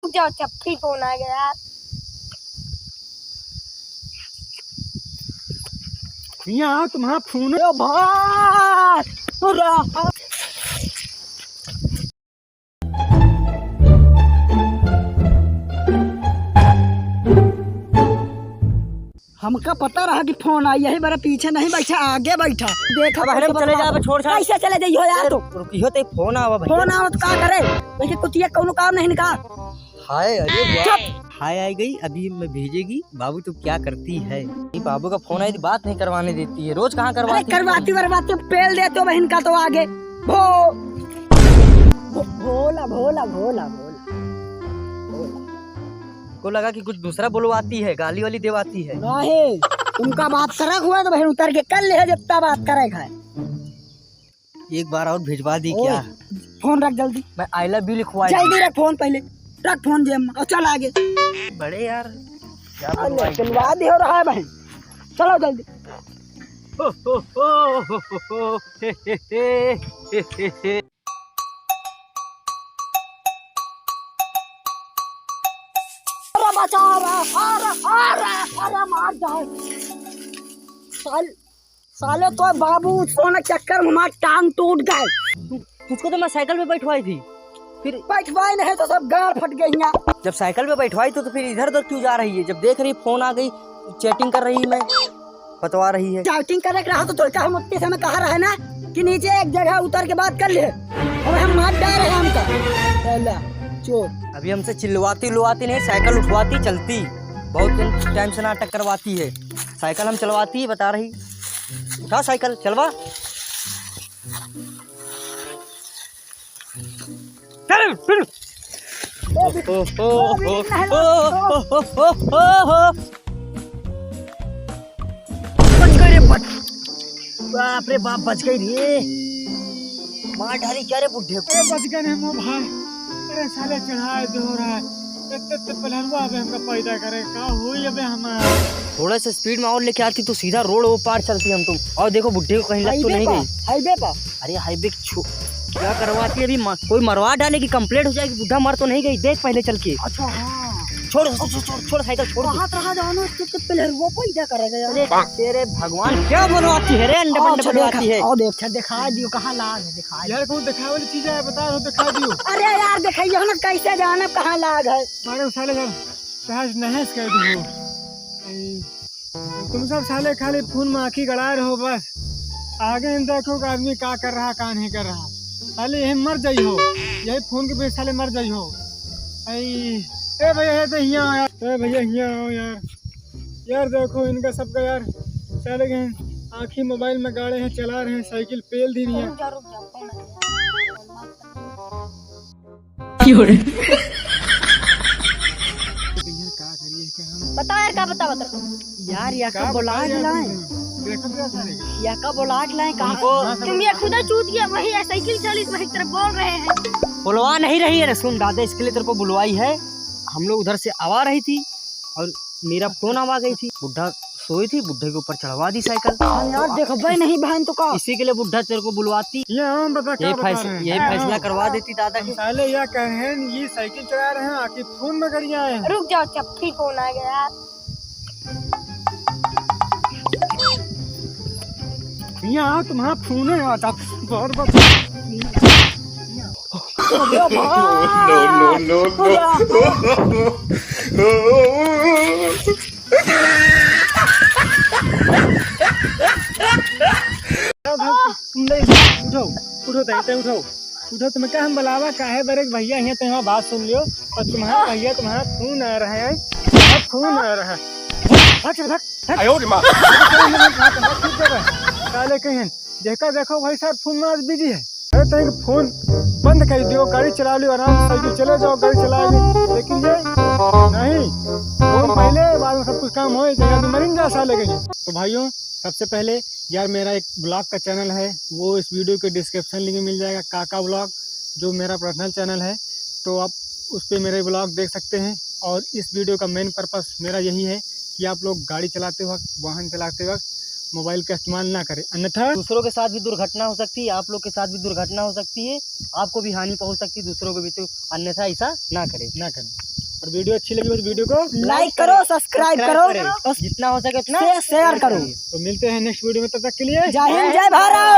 रुक जाओ, चप्पी फोन आ गया यार। यहाँ तुम्हारा फोन है भाई। हमका पता रहा कि फोन आई, यही मेरे पीछे नहीं बैठा, आगे बैठा। देखा चले जा, छोड़ छाड़। कैसे चले जाइयो यार? तो रुकियो तो फोन आवा भाई। फोन आओ तो क्या करे? देखिए कुतिया कौन काम नहीं निकाल। हाय अरे वाह, हाय आई गई, अभी मैं भेजेगी। बाबू तू क्या करती है? बाबू का फोन आई, बात नहीं करवाने देती है। रोज कहाँ करवाती पेल देते हो बहन का तो आगे भोला भोला भोला भोला को लगा कि कुछ दूसरा बुलवाती है, गाली वाली देवाती है। नहीं, उनका बात करे हुआ तो बहन उतर के कर ले, जितना बात करेगा। एक बार और भिजवा दी क्या? फोन रख जल्दी, मैं आई लव यू लिखवाई। जल्दी रख फोन, पहले रख फोन जेब में और चल आगे। बड़े यार क्या दे हो रहा है बहन, चलो जल्दी। अरे मार जाए साले तो बाबू, सोने चक्कर में हमारा टांग टूट गए। तुझको तो मैं साइकिल पे बैठवाई थी, फिर बैठवाई नहीं तो सब गाड़ फट गई यहाँ। जब साइकिल पे बैठवाई तो फिर इधर उधर क्यों जा रही है? जब देख रही फोन आ गई, चैटिंग कर रही मैं बतवा रही है। चैटिंग करे रहा तो थोड़ा हम उतने समय कहा रहा है ना कि नीचे एक जगह उतर के बात कर ले, और हम मार डाल रहे हमका चोर। अभी हमसे चिल्लवाती नहीं, साइकिल उठवाती चलती। बहुत टाइम से नाटक करवाती है। साइकिल हम चलवाती है, बता रही। उठा साइकिल चलवा। बाप रे बाप, बच गई रे। मार डाली क्या रे बुढ़े को? बच गए नहीं मो भाई। अरे साले चढ़ाए दे हो रहा है, इतने पहलवा अबे हमका पैदा करे का हुई अबे हमारा। थोड़ा सा स्पीड में और लेके आती तो सीधा रोड वो पार चलती हम तुम। और देखो बुढ़े को कहीं लग तो नहीं गई? हाईवे पर। अरे हाईवे क्या करवाती है अभी? कोई मरवा डाले की कंप्लेंट हो जाएगी। बुढ़ा मर तो नहीं गई, देख पहले चल के। अच्छा हाँ, छोड़ साइकिल छोड़। हाथ रहा जानो, वो पैदा करेगा यार। तेरे भगवान क्या बनवाती है रे? अंडे बनवाती है। और देख दिखा दियो कहाँ लाग है, दिखा यार। कौन दिखा वाली चीज है बता दो, दिखा दियो। अरे यार दिखाइए ना, कैसे जाना कहाँ लाग है? सारे साले सहज नहस कर दो। तुम सब साले खाली फोन में आँखी गड़ा रहे हो बस। आगे इन देखो आदमी क्या कर रहा क्या नहीं कर रहा। साले यही मर जाई हो, यही फोन के पे साले मर जाई हो। ए भैया तो यहाँ यार, ए भैया यहाँ आओ यार। यार देखो इनका सबका यार, साले गए आँखी मोबाइल में गाड़े हैं, चला रहे हैं, साइकिल पेल दी नहीं है। बता यार, क्या बता यार या का बुला लाए, या का बुला लाए कहाँ? तुम ये खुदा चूत गया, वही है साइकिल चली वही तरफ बोल रहे हैं। बुलवा नहीं रही है। सुन दादा, इसके लिए तेरे को बुलवाई है। हम लोग उधर से आवा रही थी और मेरा फोन आवा गई थी। बुढ़ा सोई थी, बुढ़े के ऊपर चढ़वा दी साइकिल। यार देखो भाई नहीं बहन तो का, इसी के लिए बुढ़ा तेरे को बुलवाती। यही फैसला करवा देती दादा के। साले या कह रहे हैं ये साइकिल चला रहे हैं, आके फोन में कर आए हैं। रुक जाओ, चप्पी फोन आ गया यार। यहाँ तुम्हारा फोन है आता बहुत उठो तुम्हें क्या हम बुलावा काहे बरे भैया यहाँ तुम्हारा बात सुन लियो। और तुम्हारा भैया तुम्हारा फोन आ रहा है, फोन आ रहा है। काले कहीं देखा देखो भाई साहब फोन में आज बिजी है। अरे तो फोन बंद कर दियो, गाड़ी चला लियो आराम से, साइकिल चले जाओ, गाड़ी चलाएगी। लेकिन ये नहीं, फोन पहले बाद में सब कुछ काम हो जाएगा, मरेंगे ऐसा लगेगा। तो भाइयों सबसे पहले यार मेरा एक ब्लॉग का चैनल है, वो इस वीडियो के डिस्क्रिप्शन लिंक में मिल जाएगा, काका ब्लॉग, जो मेरा पर्सनल चैनल है। तो आप उस पर मेरे ब्लॉग देख सकते हैं। और इस वीडियो का मेन पर्पस मेरा यही है कि आप लोग गाड़ी चलाते वक्त, वाहन चलाते वक्त मोबाइल का इस्तेमाल ना करें, अन्यथा दूसरों के साथ भी दुर्घटना हो सकती है, आप लोग के साथ भी दुर्घटना हो सकती है, आपको भी हानि पहुंच सकती है, दूसरों को भी। तो अन्यथा ऐसा ना करें। और वीडियो अच्छी लगी हो तो वीडियो को लाइक करो, सब्सक्राइब करो करें। जितना हो सके उतना शेयर करो। तो मिलते हैं नेक्स्ट वीडियो में, तब तक के लिए जय हिंद, जय भारत।